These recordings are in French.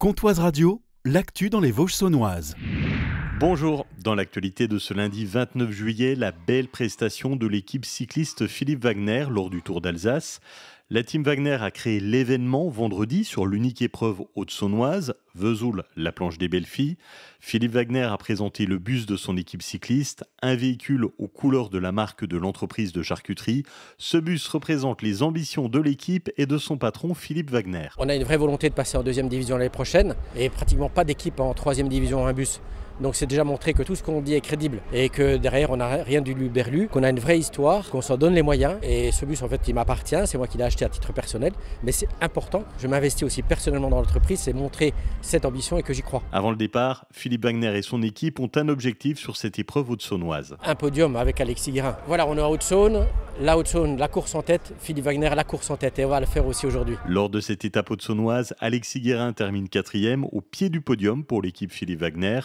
Comtoise Radio, l'actu dans les Vosges saunoises. Bonjour, dans l'actualité de ce lundi 29 juillet, la belle prestation de l'équipe cycliste Philippe Wagner lors du Tour d'Alsace. La team Wagner a créé l'événement vendredi sur l'unique épreuve haute-saunoise, Vesoul, la planche des belles filles. Philippe Wagner a présenté le bus de son équipe cycliste, un véhicule aux couleurs de la marque de l'entreprise de charcuterie. Ce bus représente les ambitions de l'équipe et de son patron Philippe Wagner. On a une vraie volonté de passer en deuxième division l'année prochaine et pratiquement pas d'équipe en troisième division un bus. Donc c'est déjà montré que tout ce qu'on dit est crédible et que derrière on n'a rien du luberlu, qu'on a une vraie histoire, qu'on s'en donne les moyens. Et ce bus en fait il m'appartient, c'est moi qui l'ai acheté à titre personnel, mais c'est important. Je m'investis aussi personnellement dans l'entreprise, c'est montrer cette ambition et que j'y crois. Avant le départ, Philippe Wagner et son équipe ont un objectif sur cette épreuve haute-saunoise. Un podium avec Alexis Guérin. Voilà, on est en Haute-Saône, la course en tête, Philippe Wagner la course en tête et on va le faire aussi aujourd'hui. Lors de cette étape haute-saunoise, Alexis Guérin termine 4e au pied du podium pour l'équipe Philippe Wagner.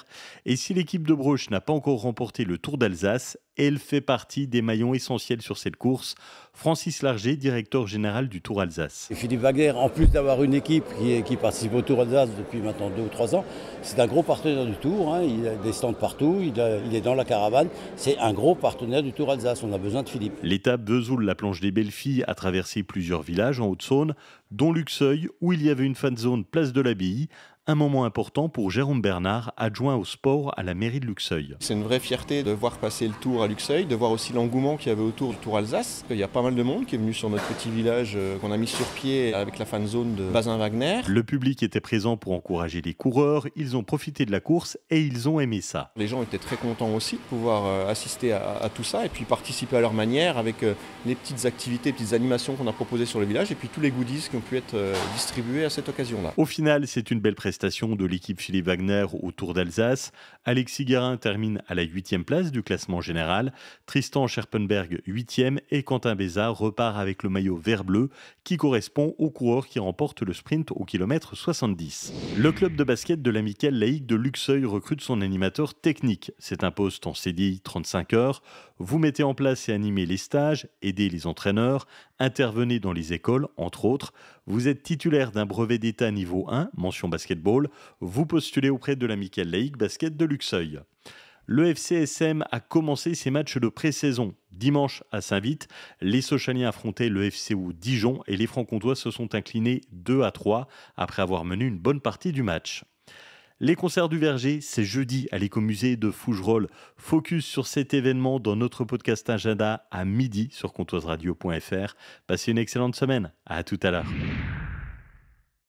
Et si l'équipe de Broche n'a pas encore remporté le Tour d'Alsace, elle fait partie des maillons essentiels sur cette course. Francis Larger, directeur général du Tour Alsace. Et Philippe Wagner, en plus d'avoir une équipe qui participe au Tour Alsace depuis maintenant 2 ou 3 ans, c'est un gros partenaire du Tour. Il a des stands partout, il est dans la caravane. C'est un gros partenaire du Tour Alsace. On a besoin de Philippe. L'étape Vesoul, la planche des belles filles, a traversé plusieurs villages en Haute-Saône, dont Luxeuil, où il y avait une fan zone place de l'Abbaye. Un moment important pour Jérôme Bernard, adjoint au sport à la mairie de Luxeuil. C'est une vraie fierté de voir passer le Tour à Luxeuil, de voir aussi l'engouement qu'il y avait autour du Tour Alsace. Il y a pas mal de monde qui est venu sur notre petit village qu'on a mis sur pied avec la fan zone de Bazin-Wagner. Le public était présent pour encourager les coureurs, ils ont profité de la course et ils ont aimé ça. Les gens étaient très contents aussi de pouvoir assister à tout ça et puis participer à leur manière avec les petites activités, les petites animations qu'on a proposées sur le village et puis tous les goodies qui ont pu être distribués à cette occasion-là. Au final, c'est une belle prestation de l'équipe Philippe Wagner au Tour d'Alsace. Alexis Guérin termine à la 8e place du classement général. Tristan Scherpenberg 8e et Quentin Bézard repart avec le maillot vert-bleu qui correspond au coureur qui remporte le sprint au kilomètre 70. Le club de basket de l'Amicale laïque de Luxeuil recrute son animateur technique. C'est un poste en CDI 35 heures. Vous mettez en place et animez les stages, aidez les entraîneurs, intervenez dans les écoles, entre autres. Vous êtes titulaire d'un brevet d'État niveau 1, mention basketball. Vous postulez auprès de l'Amicale laïque basket de Luxeuil. Le FCSM a commencé ses matchs de pré-saison. Dimanche à Saint-Vite, les Sochaliens affrontaient le FCO Dijon et les Franc-Comtois se sont inclinés 2-3 après avoir mené une bonne partie du match. Les concerts du Verger, c'est jeudi à l'écomusée de Fougerolles. Focus sur cet événement dans notre podcast agenda à midi sur comtoiseradio.fr. Passez une excellente semaine. À tout à l'heure.